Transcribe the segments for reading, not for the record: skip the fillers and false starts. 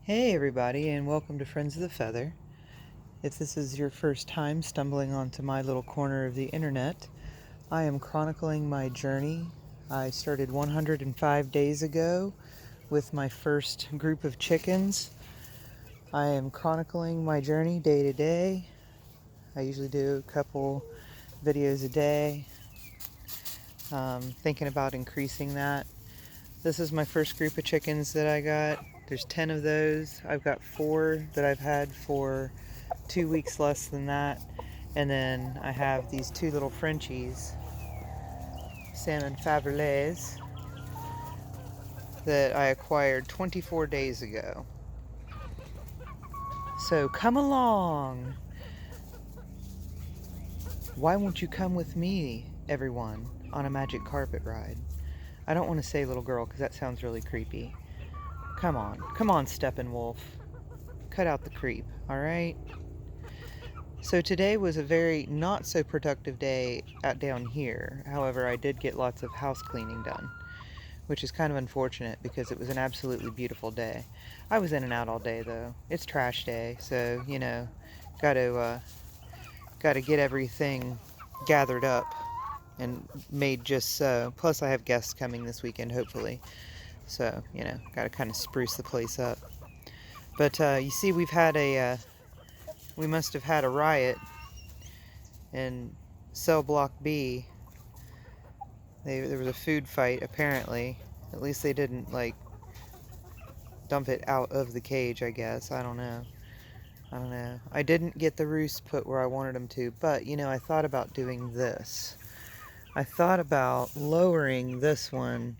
Hey everybody, and welcome to Friends of the Feather. If this is your first time stumbling onto my little corner of the internet, I am chronicling my journey. I started 105 days ago with my first group of chickens. I am chronicling my journey day to day. I usually do a couple videos a day, thinking about increasing that. This is my first group of chickens that I got. There's 10 of those. I've got 4 that I've had for 2 weeks less than that. And then I have these 2 little Frenchies, salmon faberlés, that I acquired 24 days ago. So come along. Why won't you come with me, everyone, on a magic carpet ride? I don't want to say little girl because that sounds really creepy. Come on, Steppenwolf. Cut out the creep, alright? So today was a very not so productive day out down here. However, I did get lots of house cleaning done, which is kind of unfortunate because it was an absolutely beautiful day. I was in and out all day though. It's trash day, so you know, gotta get everything gathered up and made just so. Plus I have guests coming this weekend, hopefully. So, you know, gotta kind of spruce the place up. But you see, we must have had a riot in cell block B. There was a food fight, apparently. At least they didn't, like, dump it out of the cage, I guess. I don't know. I didn't get the roost put where I wanted them to, but, you know, I thought about doing this. I thought about lowering this one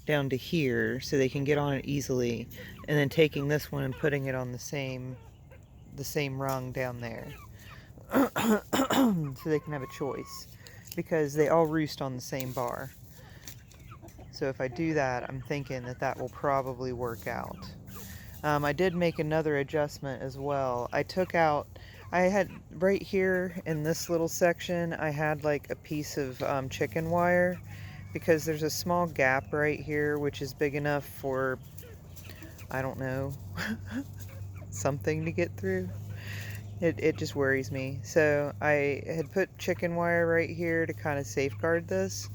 down to here so they can get on it easily, and then taking this one and putting it on the same rung down there. So they can have a choice, because they all roost on the same bar. So if I do that, I'm thinking that will probably work out. I did make another adjustment as well. I had right here in this little section, I had like a piece of chicken wire, because there's a small gap right here which is big enough for, I don't know, something to get through. It just worries me. So I had put chicken wire right here to kind of safeguard this,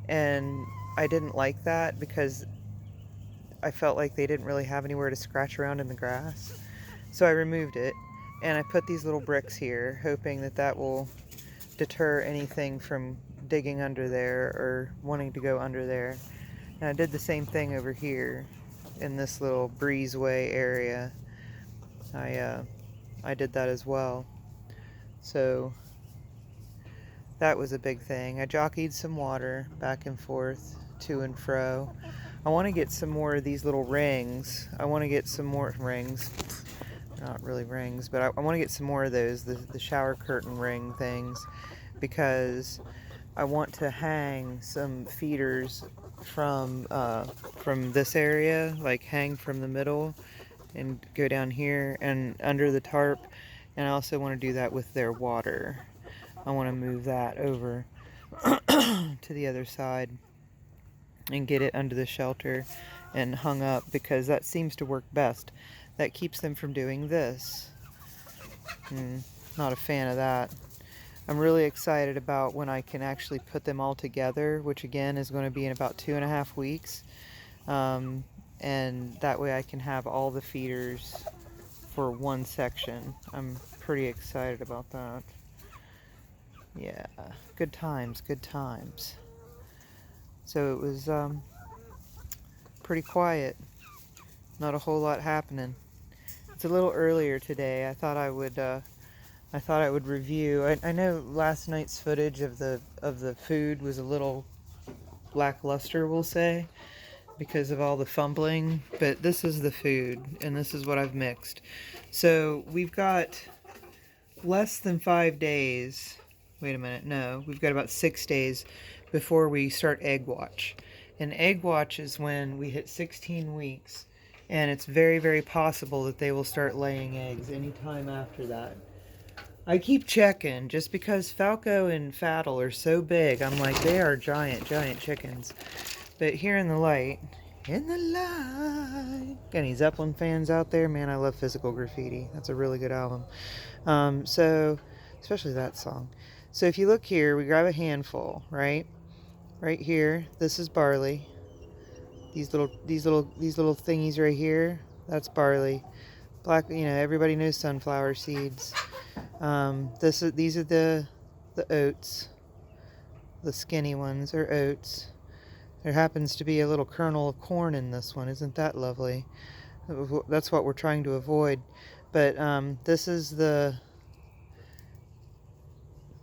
and I didn't like that because I felt like they didn't really have anywhere to scratch around in the grass. So I removed it, and I put these little bricks here, hoping that will deter anything from digging under there or wanting to go under there. And I did the same thing over here in this little breezeway area. I did that as well. So that was a big thing. I jockeyed some water back and forth, to and fro. I want to get some more of these little rings. I want to get some more rings. Not really rings, but I want to get some more of those, the shower curtain ring things, because I want to hang some feeders from this area, like hang from the middle and go down here and under the tarp. And I also want to do that with their water. I want to move that over to the other side and get it under the shelter and hung up, because that seems to work best. That keeps them from doing this. Not a fan of that. I'm really excited about when I can actually put them all together, which again is going to be in about 2.5 weeks. And that way I can have all the feeders for one section. I'm pretty excited about that. Yeah, good times, good times. So it was pretty quiet. Not a whole lot happening. It's a little earlier today. I thought I would review. I know last night's footage of the food was a little lackluster, we'll say, because of all the fumbling, but this is the food, and this is what I've mixed. So we've got less than 5 days. Wait a minute, no, we've got about 6 days before we start egg watch. And egg watch is when we hit 16 weeks, and it's very, very possible that they will start laying eggs anytime after that. I keep checking, just because Falco and Faddle are so big. I'm like, they are giant, giant chickens. But here in the light, In the light. Got any Zeppelin fans out there? Man, I love Physical Graffiti. That's a really good album. So, especially that song. So if you look here, we grab a handful, right? Right here, this is barley. These little thingies right here, that's barley. Black, everybody knows sunflower seeds. These are the oats. The skinny ones are oats. There happens to be a little kernel of corn in this one. Isn't that lovely? That's what we're trying to avoid. But this is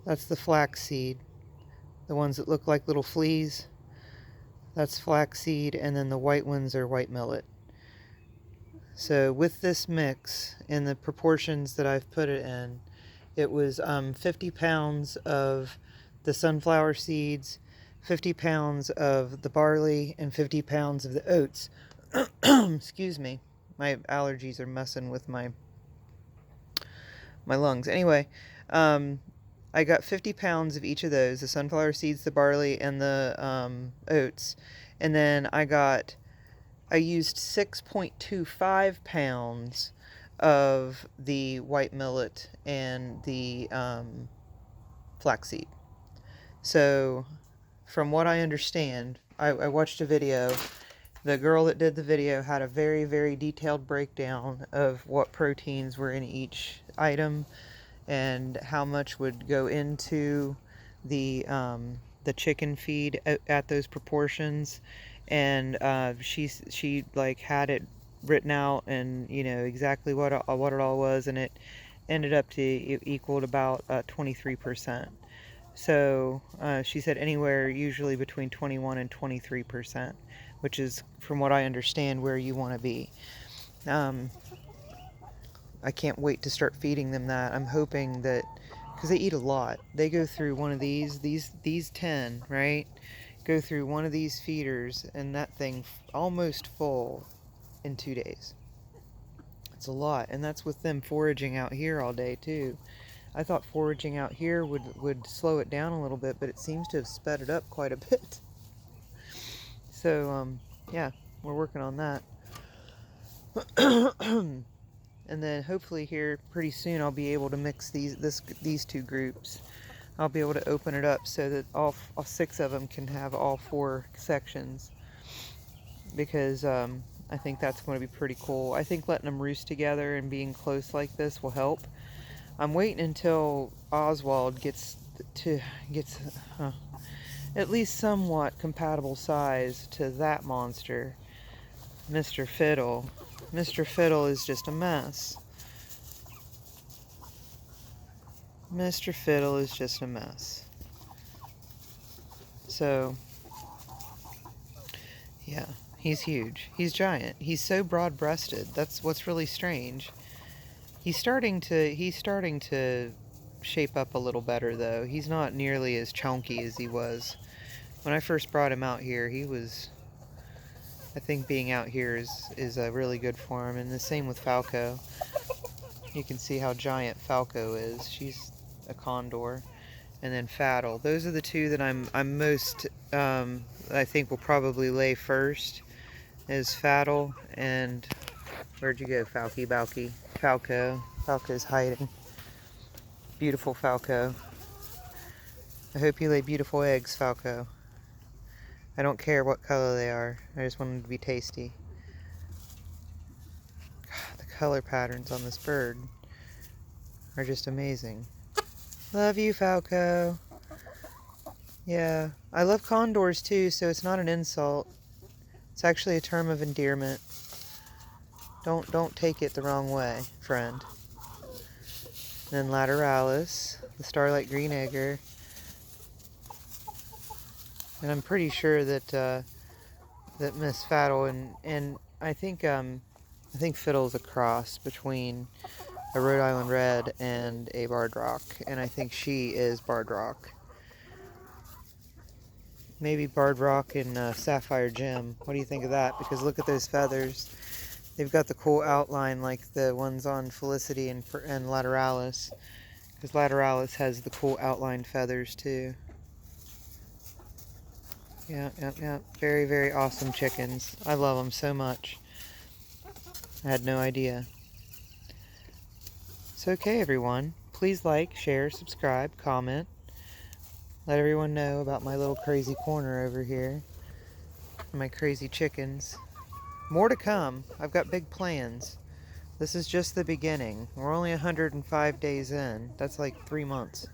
that's the flaxseed. The ones that look like little fleas. That's flaxseed, and then the white ones are white millet. So with this mix, in the proportions that I've put it in, it was 50 pounds of the sunflower seeds, 50 pounds of the barley, and 50 pounds of the oats. Excuse me. My allergies are messing with my lungs. Anyway, I got 50 pounds of each of those, the sunflower seeds, the barley, and the oats. And then I used 6.25 pounds of the white millet and the flaxseed. So, from what I understand, I watched a video. The girl that did the video had a very, very detailed breakdown of what proteins were in each item and how much would go into the chicken feed at those proportions. And she like had it written out, and exactly what it all was, and it ended up to equaled about 23%. So she said anywhere usually between 21 and 23%, which is, from what I understand, where you want to be. I can't wait to start feeding them that. I'm hoping that, because they eat a lot, they go through one of these 10, right? Go through one of these feeders, and that thing almost full in 2 days. It's a lot, and that's with them foraging out here all day too. I thought foraging out here would slow it down a little bit, but it seems to have sped it up quite a bit. So yeah, we're working on that. And then hopefully here pretty soon I'll be able to mix these two groups. I'll be able to open it up so that all 6 of them can have all 4 sections, because I think that's going to be pretty cool. I think letting them roost together and being close like this will help. I'm waiting until Oswald gets at least somewhat compatible size to that monster, Mr. Fiddle. Mr. Fiddle is just a mess. Mr. Fiddle is just a mess. So, yeah, he's huge. He's giant. He's so broad-breasted. That's what's really strange. He's starting to shape up a little better, though. He's not nearly as chunky as he was. When I first brought him out here, I think being out here is really good for him, and the same with Falco. You can see how giant Falco is. She's a Condor. And then Faddle. Those are the two that I'm most, I think will probably lay first, is Faddle and, where'd you go, Falco? Falco's hiding. Beautiful Falco. I hope you lay beautiful eggs, Falco. I don't care what color they are. I just want them to be tasty. God, the color patterns on this bird are just amazing. Love you, Falco. Yeah, I love condors too, so it's not an insult. It's actually a term of endearment. Don't take it the wrong way, friend. Then Lateralus, the Starlight green egger. And I'm pretty sure that that Miss Faddle and I think Fiddle's a cross between a Rhode Island Red and a Barred Rock, and I think she is Barred Rock. Maybe Barred Rock and Sapphire Gem. What do you think of that? Because look at those feathers. They've got the cool outline like the ones on Felicity and Lateralus. Because Lateralus has the cool outline feathers too. Yeah, yeah, yeah. Very, very awesome chickens. I love them so much. I had no idea. So, okay, everyone. Please like, share, subscribe, comment. Let everyone know about my little crazy corner over here. My crazy chickens. More to come. I've got big plans. This is just the beginning. We're only 105 days in. That's like 3 months.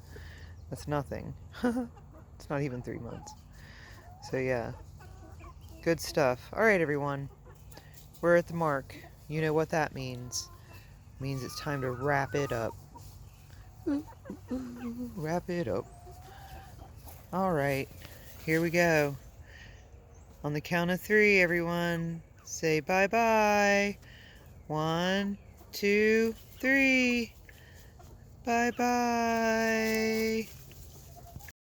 That's nothing. It's not even 3 months. So yeah, good stuff. Alright everyone, we're at the mark. You know what that means. It means it's time to wrap it up. Ooh, ooh, ooh, wrap it up. Alright, here we go. On the count of 3, everyone, say bye-bye. 1, 2, 3. Bye-bye.